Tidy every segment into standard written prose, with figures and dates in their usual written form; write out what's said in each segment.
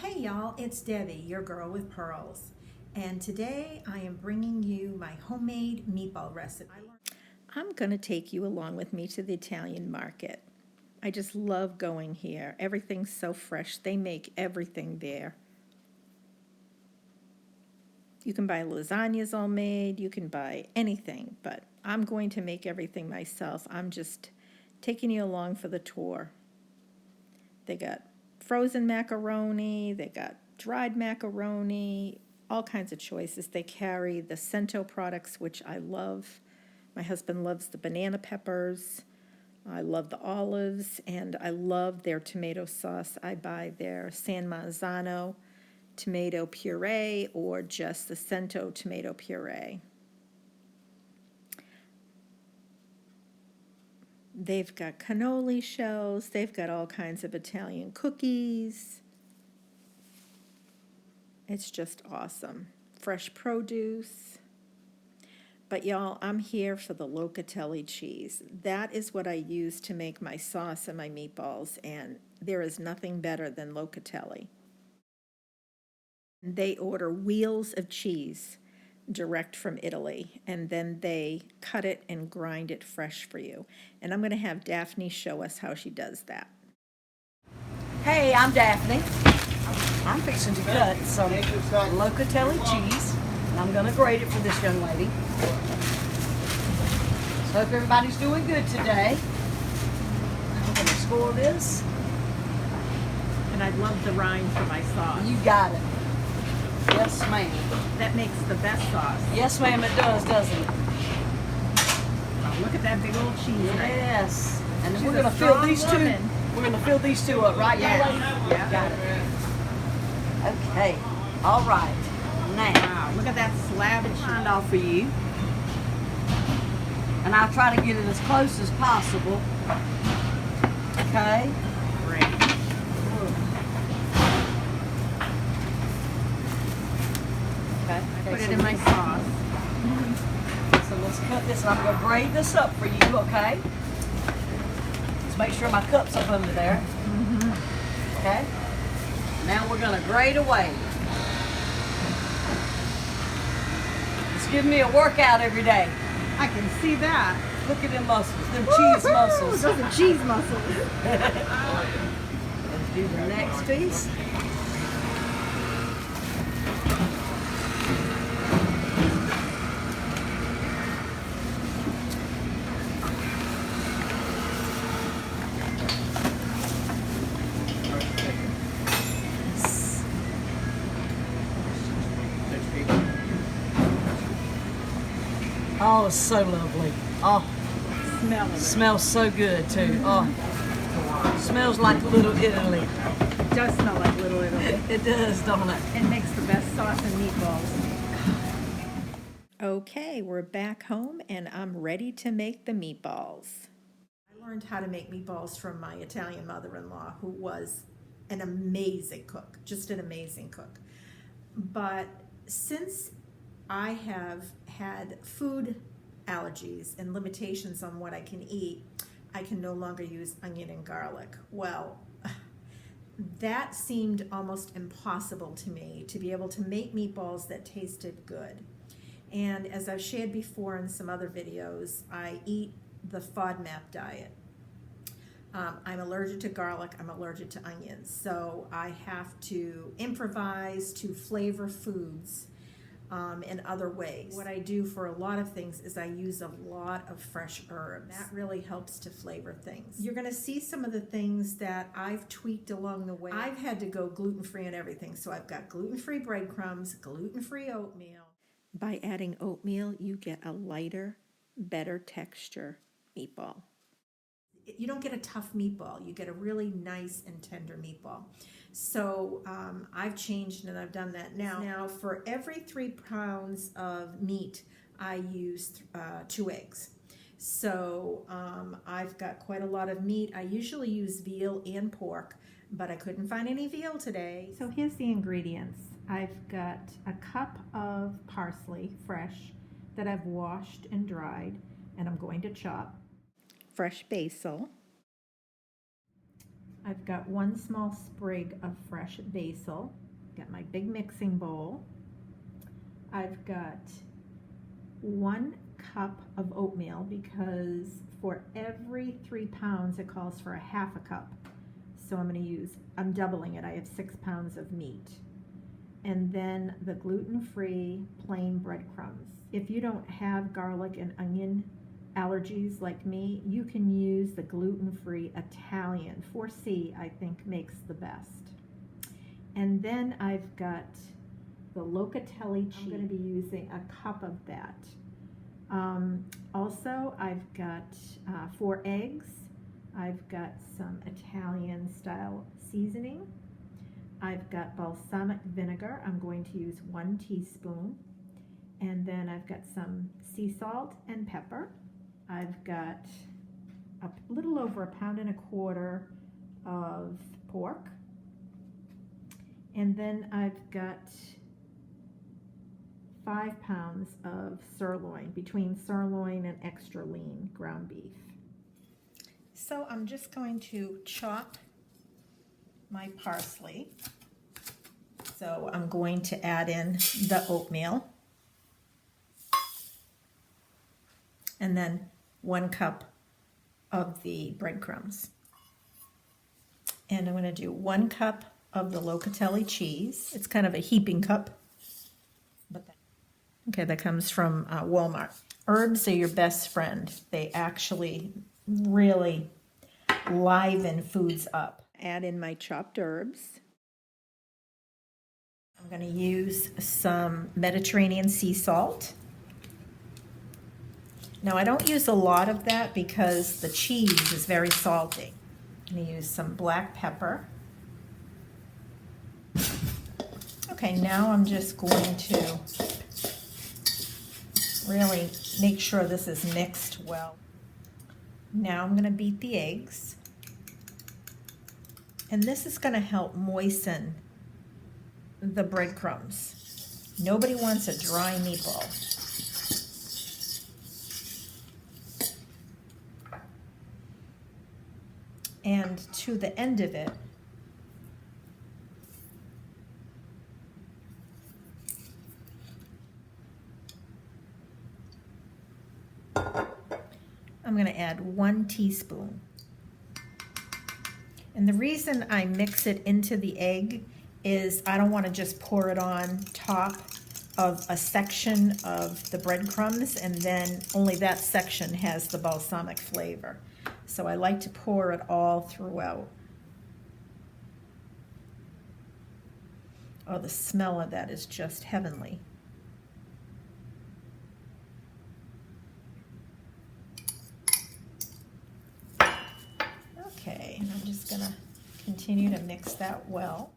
Hey y'all, it's Debbie, your girl with pearls. And today I am bringing you my homemade meatball recipe. I'm going to take you along with me to the Italian market. I just love going here. Everything's so fresh. They make everything there. You can buy lasagnas all made, you can buy anything, but I'm going to make everything myself. I'm just taking you along for the tour. They got frozen macaroni, they got dried macaroni, all kinds of choices. They carry the Cento products, which I love. My husband loves the banana peppers. I love the olives, and I love their tomato sauce. I buy their San Marzano tomato puree or just the Cento tomato puree. They've got cannoli shells. They've got all kinds of Italian cookies. It's just awesome. Fresh produce. But y'all, I'm here for the locatelli cheese. That is what I use to make my sauce and my meatballs, and there is nothing better than locatelli. They order wheels of cheese direct from Italy, and then they cut it and grind it fresh for you. And I'm going to have Daphne show us how she does that. Hey, I'm Daphne. I'm fixing to cut some locatelli cheese, and I'm going to grate it for this young lady. So hope everybody's doing good today. I'm going to score this. And I love the rind for my sauce. You got it. Yes, ma'am. That makes the best sauce. Yes, ma'am, it does, doesn't it? Oh, look at that big old cheese. Yes. And then She's we're going to a fill these two. woman. We're going to fill these two up, right, young lady? Yeah. Got it. Okay. All right. Now. Wow, look at that slab of Find off for you. And I'll try to get it as close as possible. Okay. Great. Okay. Put it in my sauce. So let's cut this, and I'm going to grade this up for you, okay? Let's make sure my cup's up under there. Okay? Now we're going to grade away. It's giving me a workout every day. I can see that. Look at them muscles, them cheese muscles. Those are cheese muscles. Let's do the next piece. Oh, it's so lovely. Oh, smells so good too. Oh, smells like Little Italy. It does smell like Little Italy. It does, don't it? It makes the best sauce and meatballs. Okay, we're back home and I'm ready to make the meatballs. I learned how to make meatballs from my Italian mother-in-law, who was an amazing cook, just an amazing cook. But since I have had food allergies and limitations on what I can eat, I can no longer use onion and garlic. Well, that seemed almost impossible to me, to be able to make meatballs that tasted good. And as I've shared before in some other videos, I eat the FODMAP diet. I'm allergic to garlic, I'm allergic to onions, so I have to improvise to flavor foods in other ways. What I do for a lot of things is I use a lot of fresh herbs. That really helps to flavor things. You're going to see some of the things that I've tweaked along the way. I've had to go gluten-free on everything, so I've got gluten-free breadcrumbs, gluten-free oatmeal. By adding oatmeal, you get a lighter, better texture meatball. You don't get a tough meatball, you get a really nice and tender meatball. So I've changed and I've done that now. Now for every 3 pounds of meat, I use 2 eggs. So I've got quite a lot of meat. I usually use veal and pork, but I couldn't find any veal today. So here's the ingredients. I've got a cup of parsley, fresh, that I've washed and dried, and I'm going to chop. Fresh basil. I've got 1 small sprig of fresh basil. Got my big mixing bowl. I've got 1 cup of oatmeal because for every 3 pounds it calls for a half a cup. So I'm doubling it. I have 6 pounds of meat. And then the gluten-free plain breadcrumbs. If you don't have garlic and onion allergies like me, you can use the gluten-free Italian. 4C, I think, makes the best. And then I've got the locatelli cheese. I'm going to be using a cup of that. Also, I've got 4 eggs. I've got some Italian style seasoning. I've got balsamic vinegar. I'm going to use 1 teaspoon. And then I've got some sea salt and pepper. I've got a little over 1.25 pounds of pork. And then I've got 5 pounds of sirloin, between sirloin and extra lean ground beef. So I'm just going to chop my parsley. So I'm going to add in the oatmeal. And then 1 cup of the breadcrumbs. And I'm going to do 1 cup of the locatelli cheese. It's kind of a heaping cup. Okay, that comes from Walmart. Herbs are your best friend. They actually really liven foods up. Add in my chopped herbs. I'm going to use some Mediterranean sea salt. Now I don't use a lot of that because the cheese is very salty. I'm going to use some black pepper. Okay, now I'm just going to really make sure this is mixed well. Now I'm going to beat the eggs. And this is going to help moisten the breadcrumbs. Nobody wants a dry meatball. And to the end of it, I'm going to add 1 teaspoon. And the reason I mix it into the egg is I don't want to just pour it on top of a section of the breadcrumbs and then only that section has the balsamic flavor. So I like to pour it all throughout. Oh, the smell of that is just heavenly. Okay, and I'm just going to continue to mix that well.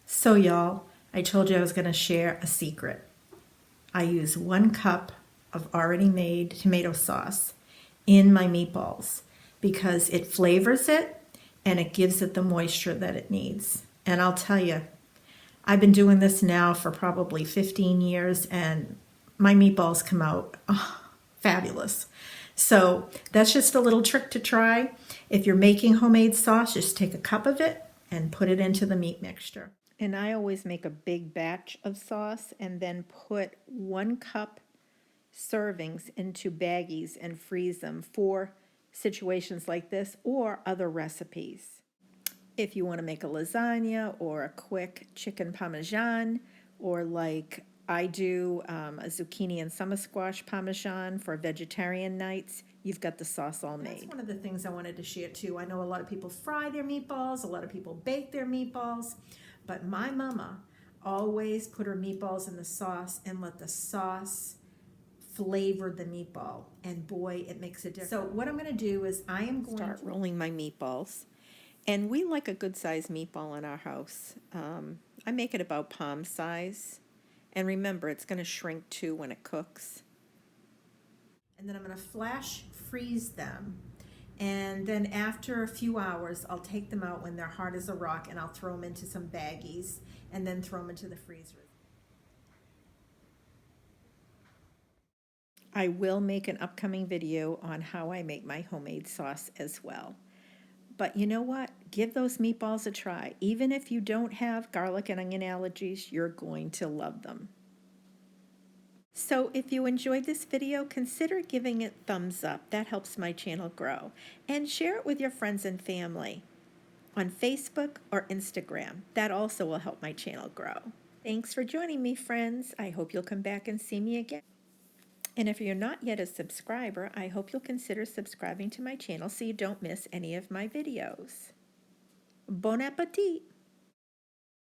So y'all, I told you I was going to share a secret. I use 1 cup of already made tomato sauce in my meatballs because it flavors it and it gives it the moisture that it needs. And I'll tell you, I've been doing this now for probably 15 years and my meatballs come out fabulous. So that's just a little trick to try. If you're making homemade sauce, just take a cup of it and put it into the meat mixture. And I always make a big batch of sauce and then put 1 cup servings into baggies and freeze them for situations like this or other recipes. If you want to make a lasagna or a quick chicken parmesan, or like I do a zucchini and summer squash parmesan for vegetarian nights, you've got the sauce all made. That's one of the things I wanted to share too. I know a lot of people fry their meatballs, a lot of people bake their meatballs, but my mama always put her meatballs in the sauce and let the sauce flavor the meatball. And boy, it makes a difference. So what I'm going to do is I am going to start rolling my meatballs. And we like a good size meatball in our house. I make it about palm size. And remember, it's going to shrink too when it cooks. And then I'm going to flash freeze them And then after a few hours, I'll take them out when they're hard as a rock, and I'll throw them into some baggies and then throw them into the freezer. I will make an upcoming video on how I make my homemade sauce as well. But you know what? Give those meatballs a try. Even if you don't have garlic and onion allergies, you're going to love them. So if you enjoyed this video, consider giving it a thumbs up. That helps my channel grow. And share it with your friends and family on Facebook or Instagram. That also will help my channel grow. Thanks for joining me, friends. I hope you'll come back and see me again. And if you're not yet a subscriber, I hope you'll consider subscribing to my channel so you don't miss any of my videos. Bon appetit!